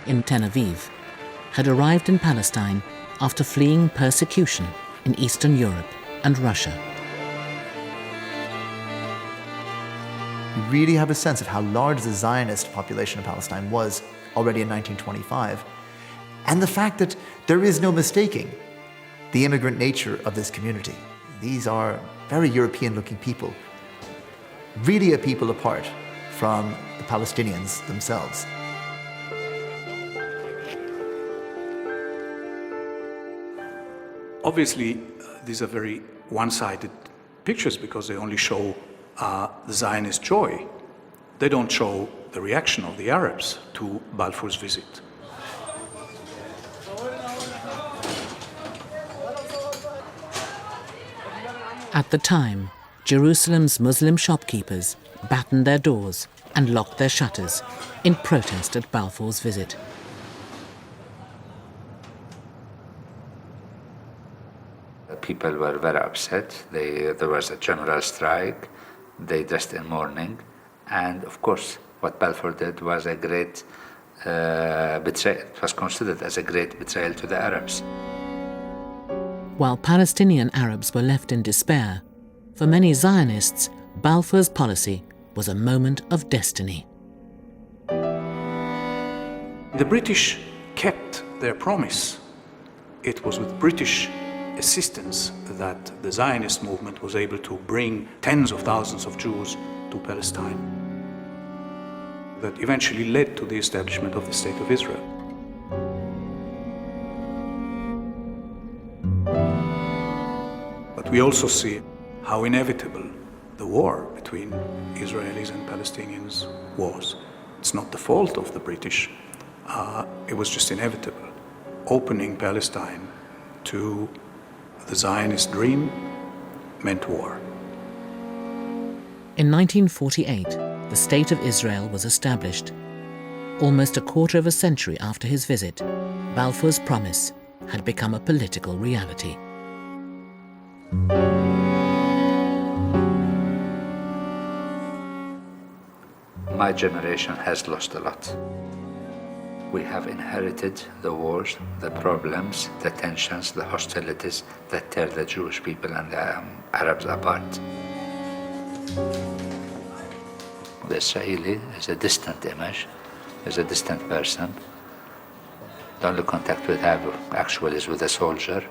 in Tel Aviv, had arrived in Palestine after fleeing persecution in Eastern Europe and Russia. You really have a sense of how large the Zionist population of Palestine was already in 1925, and the fact that there is no mistaking the immigrant nature of this community. These are very European-looking people, really a people apart from the Palestinians themselves. Obviously, these are very one-sided pictures because they only show the Zionist joy. They don't show the reaction of the Arabs to Balfour's visit. At the time, Jerusalem's Muslim shopkeepers battened their doors and locked their shutters in protest at Balfour's visit. People were very upset. There was a general strike. They dressed in mourning. And of course, what Balfour did was a great betrayal. It was considered as a great betrayal to the Arabs. While Palestinian Arabs were left in despair, for many Zionists, Balfour's policy was a moment of destiny. The British kept their promise. It was with British assistance that the Zionist movement was able to bring tens of thousands of Jews to Palestine. That eventually led to the establishment of the State of Israel. But we also see how inevitable the war between Israelis and Palestinians was. It's not the fault of the British. It was just inevitable. Opening Palestine to the Zionist dream meant war. In 1948, the State of Israel was established. Almost a quarter of a century after his visit, Balfour's promise had become a political reality. My generation has lost a lot. We have inherited the wars, the problems, the tensions, the hostilities that tear the Jewish people and the Arabs apart. The Israeli is a distant image, is a distant person. The only contact we have actually is with a soldier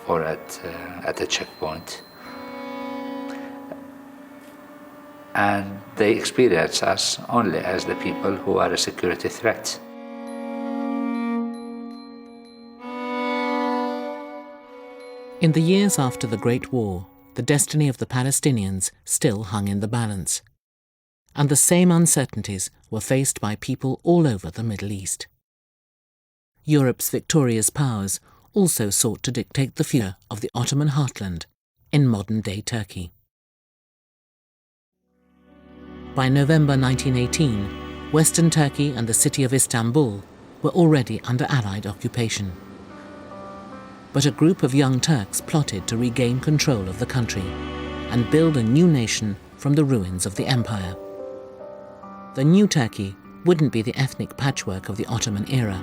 or at a checkpoint. And they experience us only as the people who are a security threat. In the years after the Great War, the destiny of the Palestinians still hung in the balance. And the same uncertainties were faced by people all over the Middle East. Europe's victorious powers also sought to dictate the future of the Ottoman heartland in modern-day Turkey. By November 1918, Western Turkey and the city of Istanbul were already under Allied occupation. But a group of young Turks plotted to regain control of the country and build a new nation from the ruins of the empire. The new Turkey wouldn't be the ethnic patchwork of the Ottoman era.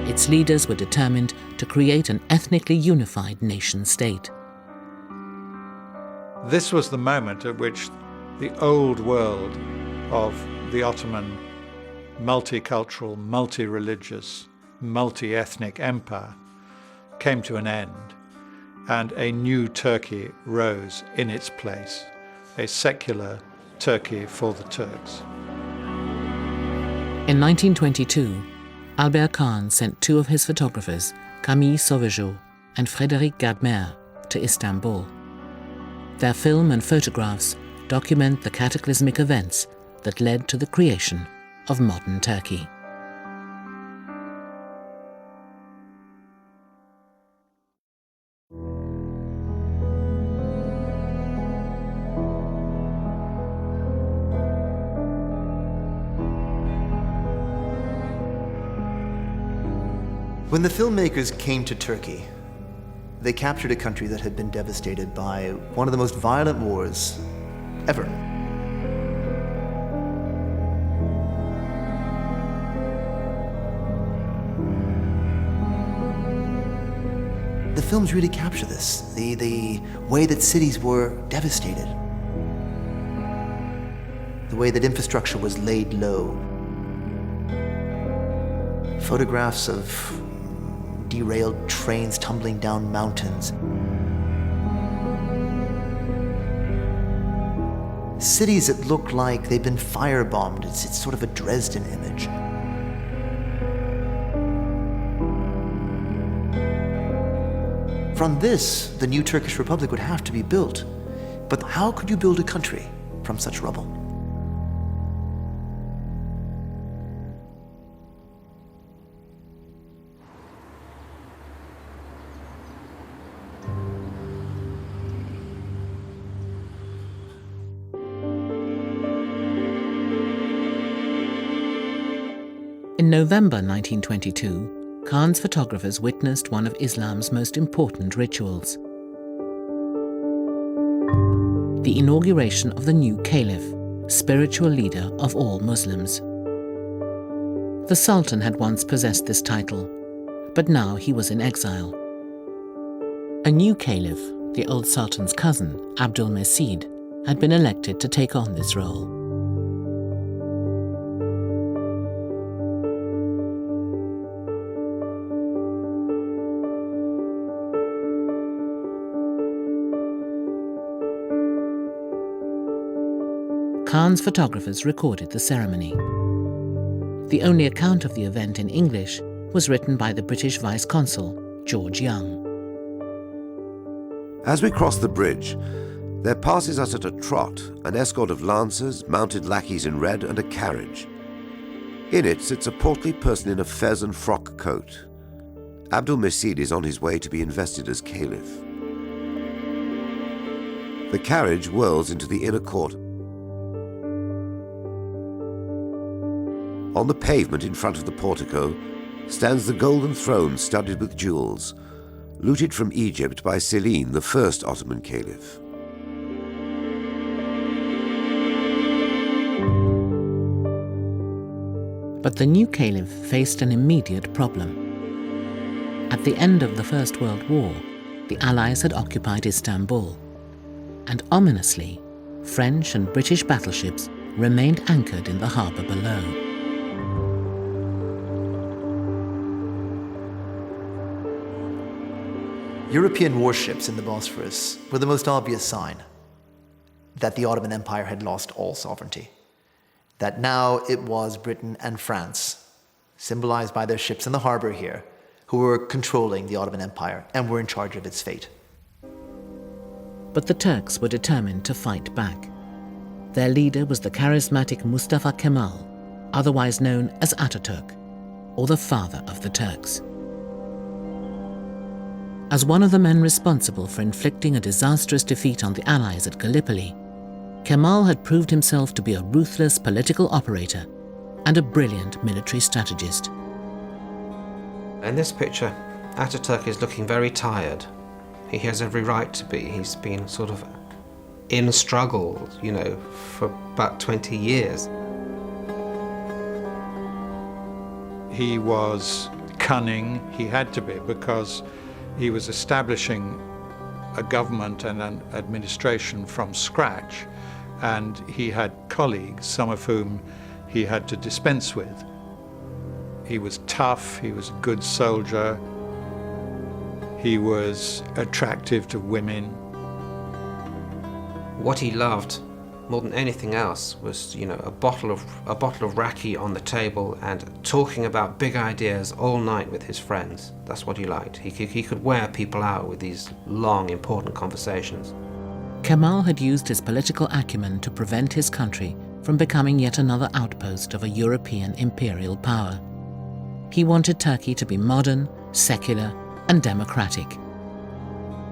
Its leaders were determined to create an ethnically unified nation-state. This was the moment at which the old world of the Ottoman multicultural, multi-religious, multi-ethnic empire came to an end, and a new Turkey rose in its place, a secular Turkey for the Turks. In 1922, Albert Kahn sent two of his photographers, Camille Sauvageau and Frédéric Gadmer, to Istanbul. Their film and photographs document the cataclysmic events that led to the creation of modern Turkey. When the filmmakers came to Turkey, they captured a country that had been devastated by one of the most violent wars ever. films really capture this, the way that cities were devastated, the way that infrastructure was laid low. Photographs of derailed trains tumbling down mountains. Cities that look like they've been firebombed. It's sort of a Dresden image. From this, the new Turkish Republic would have to be built. But how could you build a country from such rubble? In November 1922, Kahn's photographers witnessed one of Islam's most important rituals: the inauguration of the new caliph, spiritual leader of all Muslims. The Sultan had once possessed this title, but now he was in exile. A new caliph, the old Sultan's cousin, Abdul Mesid, had been elected to take on this role. Kahn's photographers recorded the ceremony. The only account of the event in English was written by the British Vice Consul, George Young. As we cross the bridge, there passes us at a trot an escort of lancers, mounted lackeys in red, and a carriage. In it sits a portly person in a fez and frock coat. Abdul Mesid is on his way to be invested as caliph. The carriage whirls into the inner court. On the pavement in front of the portico stands the golden throne studded with jewels, looted from Egypt by Selim, the first Ottoman caliph. But the new caliph faced an immediate problem. At the end of the First World War, the Allies had occupied Istanbul, and ominously, French and British battleships remained anchored in the harbour below. European warships in the Bosphorus were the most obvious sign that the Ottoman Empire had lost all sovereignty, that now it was Britain and France, symbolized by their ships in the harbor here, who were controlling the Ottoman Empire and were in charge of its fate. But the Turks were determined to fight back. Their leader was the charismatic Mustafa Kemal, otherwise known as Ataturk, or the father of the Turks. As one of the men responsible for inflicting a disastrous defeat on the Allies at Gallipoli, Kemal had proved himself to be a ruthless political operator and a brilliant military strategist. In this picture, Ataturk is looking very tired. He has every right to be. He's been sort of in struggle, for about 20 years. He was cunning. He had to be, because he was establishing a government and an administration from scratch, and he had colleagues, some of whom he had to dispense with. He was tough, he was a good soldier, he was attractive to women. What he loved more than anything else was, a bottle of raki on the table and talking about big ideas all night with his friends. That's what he liked. He could wear people out with these long, important conversations. Kemal had used his political acumen to prevent his country from becoming yet another outpost of a European imperial power. He wanted Turkey to be modern, secular, and democratic.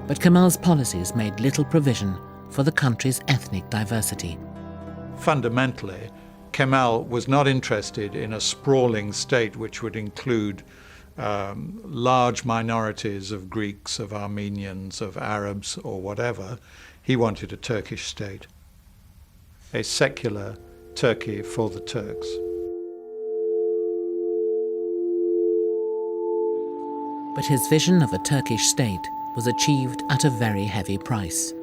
But Kemal's policies made little provision for the country's ethnic diversity. Fundamentally, Kemal was not interested in a sprawling state which would include large minorities of Greeks, of Armenians, of Arabs, or whatever. He wanted a Turkish state, a secular Turkey for the Turks. But his vision of a Turkish state was achieved at a very heavy price.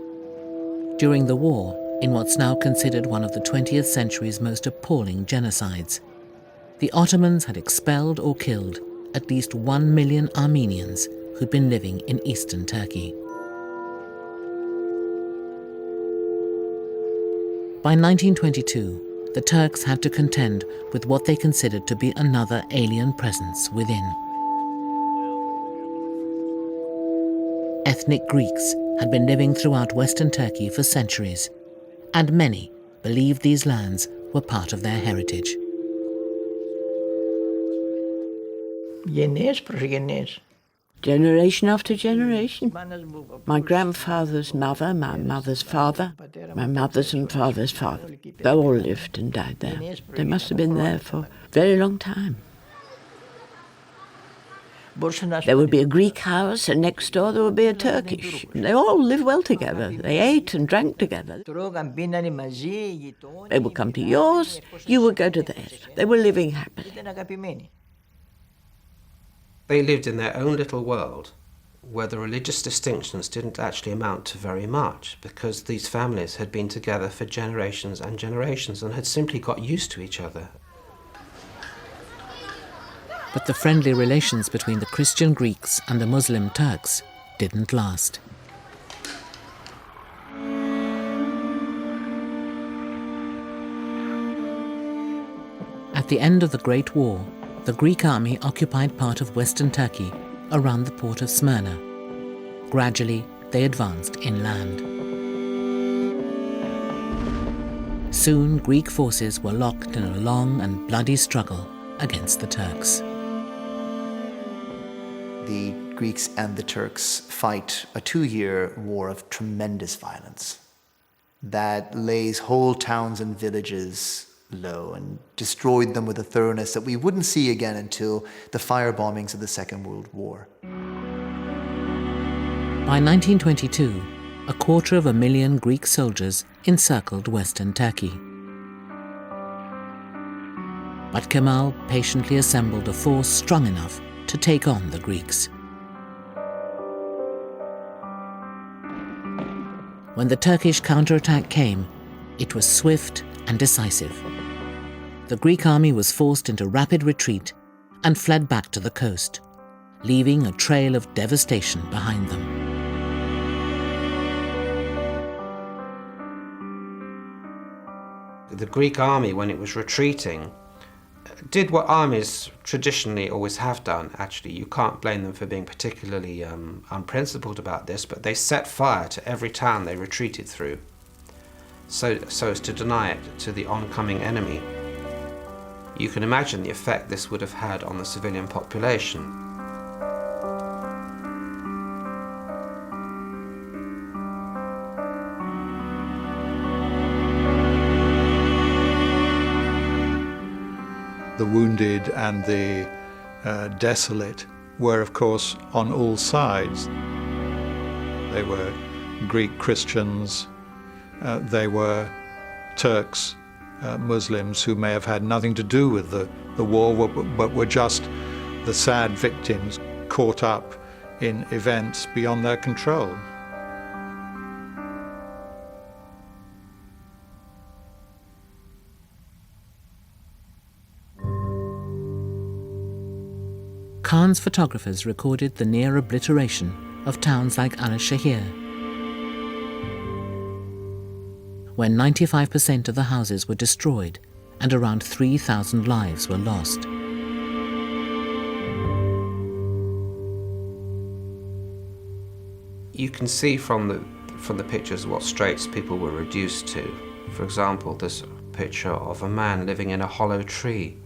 During the war, in what's now considered one of the 20th century's most appalling genocides, the Ottomans had expelled or killed at least 1 million Armenians who'd been living in eastern Turkey. By 1922, the Turks had to contend with what they considered to be another alien presence within. Ethnic Greeks had been living throughout Western Turkey for centuries, and many believed these lands were part of their heritage. Generation after generation. My grandfather's mother, my mother's father, my mother's and father's father. They all lived and died there. They must have been there for a very long time. There would be a Greek house, and next door there would be a Turkish. They all lived well together. They ate and drank together. They would come to yours, you would go to theirs. They were living happily. They lived in their own little world where the religious distinctions didn't actually amount to very much, because these families had been together for generations and generations and had simply got used to each other. But the friendly relations between the Christian Greeks and the Muslim Turks didn't last. At the end of the Great War, the Greek army occupied part of western Turkey around the port of Smyrna. Gradually, they advanced inland. Soon, Greek forces were locked in a long and bloody struggle against the Turks. The Greeks and the Turks fight a 2-year war of tremendous violence that lays whole towns and villages low and destroyed them with a thoroughness that we wouldn't see again until the fire bombings of the Second World War. By 1922, 250,000 Greek soldiers encircled western Turkey. But Kemal patiently assembled a force strong enough to take on the Greeks. When the Turkish counterattack came, it was swift and decisive. The Greek army was forced into rapid retreat and fled back to the coast, leaving a trail of devastation behind them. The Greek army, when it was retreating, did what armies traditionally always have done, actually. You can't blame them for being particularly unprincipled about this, but they set fire to every town they retreated through, so as to deny it to the oncoming enemy. You can imagine the effect this would have had on the civilian population. The wounded and the desolate were, of course, on all sides. They were Greek Christians, they were Turks, Muslims who may have had nothing to do with the war, but were just the sad victims caught up in events beyond their control. Kahn's photographers recorded the near obliteration of towns like Al-Shahir, when 95% of the houses were destroyed and around 3,000 lives were lost. You can see from the pictures what straits people were reduced to. For example, there's a picture of a man living in a hollow tree